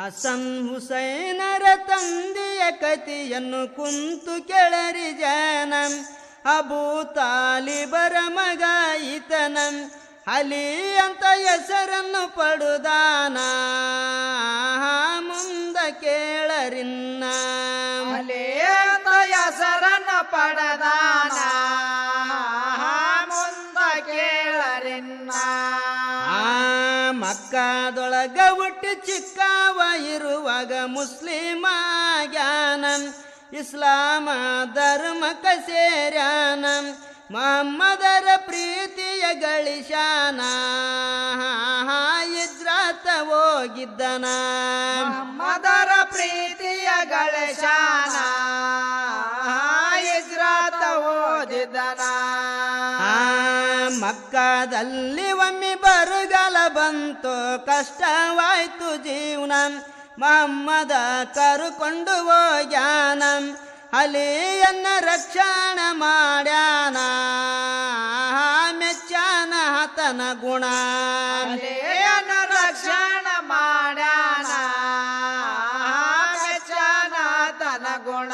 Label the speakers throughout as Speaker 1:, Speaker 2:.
Speaker 1: ಹಸನ್ ಹುಸೈನರ ತಂದೆಯ ಕಥೆಯನ್ನು ಕುಂತು ಕೆಳರಿ ಜನ. ಅಬೂ ತಾಲಿಬರ ಮಗ ಈತನ ಅಲಿ ಅಂತ ಹೆಸರನ್ನು ಪಡುದಾನ. ಮುಂದ ಕೇಳರಿನ್ನ
Speaker 2: ಅಲಿ ಅಂತ ಹೆಸರನ್ನು ಪಡದಾನ. ಮುಂದ ಕೇಳರಿನ್ನ
Speaker 1: ಮಕ್ಕದೊಳಗ ಹುಟ್ಟಿ ಚಿಕ್ಕವ ಇರುವಾಗ ಮುಸ್ಲಿಮ ಜ್ಞಾನ. ಇಸ್ಲಾಮ ಧರ್ಮಕ ಸೇರ್ಯಾನ. ಮೊಹಮ್ಮದರ ಪ್ರೀತಿಯ ಗಳಿಶಾನ. ಇಜ್ರಾತ ಹೋಗಿದ್ದನ
Speaker 2: ಮೊಹಮ್ಮದರ ಪ್ರೀತಿಯ ಗಳಿಶಾನ. ಇಜ್ರಾತ ಓದಿದ್ದನ.
Speaker 1: ಮಕ್ಕದಲ್ಲಿ ಒಮ್ಮೆ ಬರಗಾಲ ಬಂತು, ಕಷ್ಟವಾಯ್ತು ಜೀವನ. ಮೊಹಮ್ಮದ ಕರುಕೊಂಡು ಹೋಗ್ಯಾನ. ಅಲಿಯನ್ನ ರಕ್ಷಣ ಮಾಡ್ಯಾನ. ಮೆಚ್ಚಾನ ಹತನ ಗುಣ.
Speaker 2: ಅಲಿಯನ್ನ ರಕ್ಷಣ ಮಾಡ್ಯಾನ. ಮೆಚ್ಚಾನ ಹತನ ಗುಣ.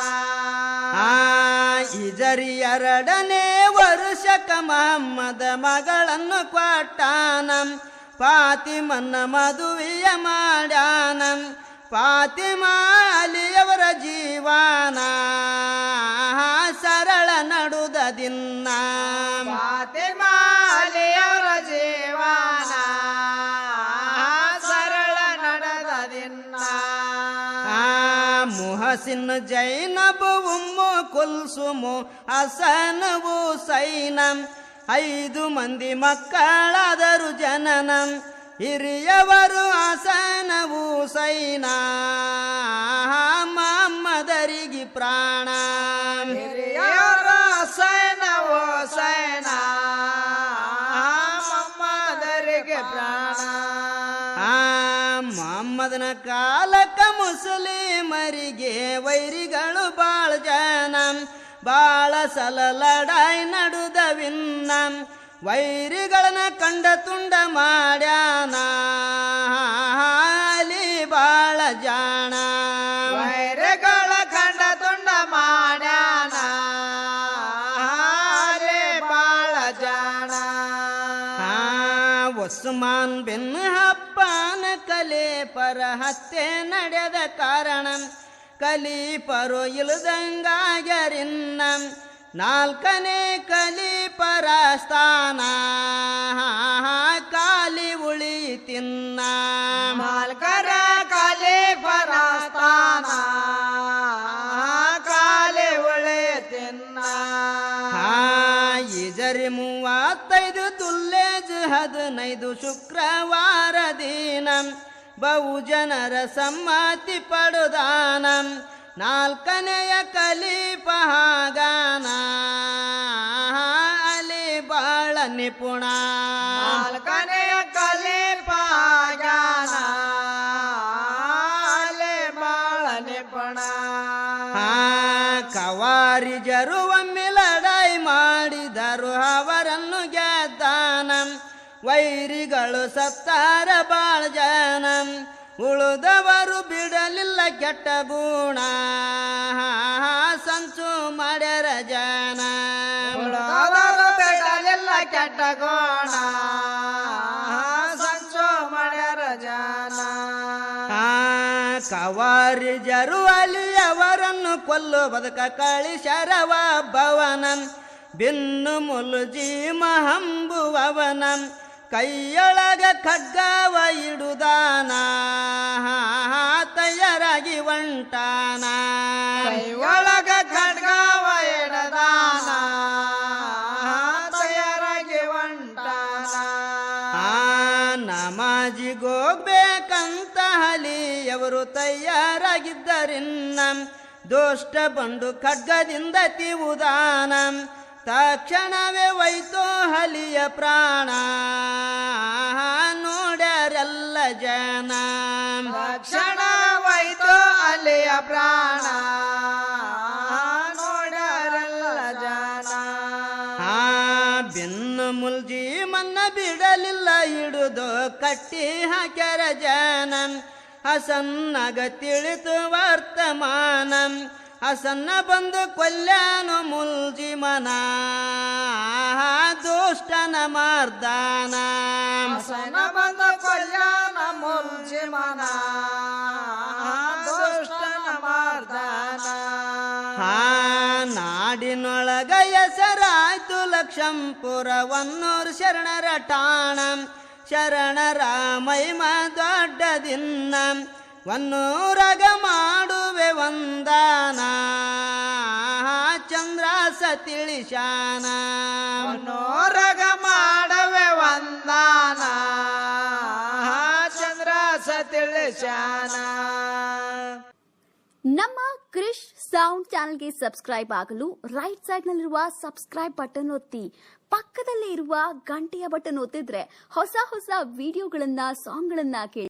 Speaker 1: ಹಿಜರಿ 2ನೇ ವರ್ಷಕ ಮೊಹಮ್ಮದ ಮಗಳನ್ನು ಕೊಟ್ಟಾನ. ಫಾತಿಮನ್ನ ಮದುವೆಯ ಮಾಡ್ಯಾನ. ಫಾತಿಮಾ ಅಲಿಯವರ ಜೀವನ ಸರಳ ನಡುದ ದಿನ.
Speaker 2: ಫಾತಿಮಾ ಅಲಿಯವರ ಜೀವನ ಸರಳ ನಡೆದ ದಿನ.
Speaker 1: ಮುಹಸಿನ್ ಜೈನಬ್ ಉಮ್ಮು ಕುಲ್ಸುಮು ಹಸನ್ ಹುಸೈನ 5 ಮಂದಿ ಮಕ್ಕಳಾದರು ಜನನ. ಹಿರಿಯವರು ಹಸನ ಹುಸೈನ ಮೊಹಮ್ಮದರಿಗೆ ಪ್ರಾಣ.
Speaker 2: ಹಿರಿಯವರು ಹಸನ ಹುಸೈನ ಮೊಹಮ್ಮದರಿಗೆ ಪ್ರಾಣ.
Speaker 1: ಮೊಹಮ್ಮದನ ಕಾಲಕ್ಕ ಮುಸ್ಲಿಮರಿಗೆ ವೈರಿಗಳು ಬಾಳ ಜನ. ಬಾಳ ಸಲ ಲಡಾಯಿ ನಡುದವಿನ್ನ. ವೈರಿಗಳನ್ನ ಕಂಡ ತುಂಡ ಮಾಡ್ಯಾನ. ಅಲಿ ಬಾಳ ಜಾಣ.
Speaker 2: ವೈರಿಗಳ ಕಂಡ ತುಂಡ ಮಾಡ್ಯಾನ. ಅಲಿ ಬಾಳ ಜಾಣ.
Speaker 1: ಉಸ್ಮಾನ್ ಬಿನ್ ಅಫ್ಫಾನ್ ಖಲೀಫರ ಹತ್ಯೆ ನಡೆದ ಕಾರಣ. ಖಲೀಫರು ಇಲ್ದಂಗಾಗ್ಯರಿನ್ನ. 4ನೇ ಖಲೀಫರ ಸ್ಥಾನ ಖಾಲಿ ಉಳಿತಿನ್ನ.
Speaker 2: 4ರ ಖಲೀಫರ ಸ್ಥಾನ ಖಾಲಿ ಉಳಿತಿನ್ನ.
Speaker 1: ಹಿಜರಿ 35 ದುಲ್ಲೇಜ್ 15 ಶುಕ್ರವಾರ ದಿನ. ಬಹುಜನರ ಸಮ್ಮತಿ ಪಡುದಾನ. 4ನೇಯ ಖಲೀಫ ಹಾಗಾನ. ಅಲಿ ಬಾಳ ನಿಪುಣ.
Speaker 2: 4ನೇಯ ಖಲೀಫ ಹಾಗಾನ. ಅಲಿ ಬಾಳ ನಿಪುಣ.
Speaker 1: ಖವಾರಿಜರು ಒಮ್ಮೆ ಲಡಾಯಿ ಮಾಡಿದರು, ಅವರನ್ನು ಗೆದ್ದಾನ. ವೈರಿಗಳು ಸತ್ತಾರ ಬಾಳ ಜನ. ಉಳಿದವರು ಬಿಡಲಿಲ್ಲ ಕೆಟ್ಟ ಗುಣ. ಸಂಚು ಮಾಡ್ಯಾರ ಜನ.
Speaker 2: ಉಳಿದವರು ಬಿಡಲಿಲ್ಲ ಕೆಟ್ಟ ಗುಣ. ಸಂಚು ಮಾಡ್ಯಾರ ಜನ.
Speaker 1: ಖವಾರಿಜರು ಅಲಿಯವರನ್ನು ಕೊಲ್ಲು ಬದುಕ ಕಳಿಸರವ ಭವನ. ಬಿನ್ನು ಮುಲ್ಜಿ ಮಹಂಬುವವನ ಕೈಯೊಳಗ ಖಡ್ಗವ ಇಡುದಾನ. ತಯಾರಾಗಿ ಹೊಂಟಾನ.
Speaker 2: ಕೈಯೊಳಗ ಖಡ್ಗವ ಇಡದಾನ. ತಯಾರಾಗಿ ಹೊಂಟಾನ.
Speaker 1: ನಮಾಜಿಗೋಗ್ಬೇಕಂತ ಅಲಿಯವರು ತಯಾರಾಗಿದ್ದರಿನ್ನ. ದುಷ್ಟ ಬಂಡು ಖಡ್ಗದಿಂದ ತಿವುದಾನ. ತಕ್ಷಣವೇ ವೈತೋ ಅಲಿಯ ಪ್ರಾಣ. ನೋಡ್ಯಾರೆಲ್ಲ ಜನ.
Speaker 2: ತಕ್ಷಣ ವೈತೋ ಅಲಿಯ ಪ್ರಾಣ. ನೋಡ್ಯಾರೆಲ್ಲ ಜನ.
Speaker 1: ಬೆನ್ನು ಮುಲ್ಜಿ ಮನ್ನ ಬಿಡಲಿಲ್ಲ ಹಿಡಿದು ಕಟ್ಟಿ ಹಾಕ್ಯಾರ ಜನ. ಹಸನ್ನಗ ತಿಳಿತು ವರ್ತಮಾನ ಹಸನ್ನ ಬಂದು ಕೊಲ್ಯಾನು ಮುಲ್ಜಿಮನ ದುಷ್ಟನ ಮರ್ದಾನ
Speaker 2: ಹಸನ ಬಂದ ಕಲ್ಯಾಣ ಮುಲ್ಜಿಮನ ದುಷ್ಟನ ಮರ್ದಾನ
Speaker 1: ನಾಡಿನೊಳಗ ಹೆಸರಾಯ್ತು ಲಕ್ಷಂಪುರ ಒನ್ನೂರು ಶರಣರ ಠಾಣ ಶರಣರ ಮಹಿಮ ದೊಡ್ಡದಿನ್ನ ಒನ್ನೂರಗ ಮಾಡುವೆ ವಂದನ ಚಂದ್ರಾಸ ತಿಳಿಶಾನ
Speaker 2: ನೋರಗ ಮಾಡವೆ ವಂದನ ಚಂದ್ರ ಸತಿಳಶಾನ
Speaker 3: ನಮ್ಮ ಕ್ರಿಶ್ ಸೌಂಡ್ ಚಾನೆಲ್ಗೆ ಸಬ್ಸ್ಕ್ರೈಬ್ ಆಗಲು ರೈಟ್ ಸೈಡ್ ನಲ್ಲಿರುವ ಸಬ್ಸ್ಕ್ರೈಬ್ ಬಟನ್ ಒತ್ತಿ ಪಕ್ಕದಲ್ಲೇ ಇರುವ ಗಂಟೆಯ ಬಟನ್ ಒತ್ತಿದ್ರೆ ಹೊಸ ಹೊಸ ವಿಡಿಯೋಗಳನ್ನ ಸಾಂಗ್ಗಳನ್ನ ಕೇಳಿ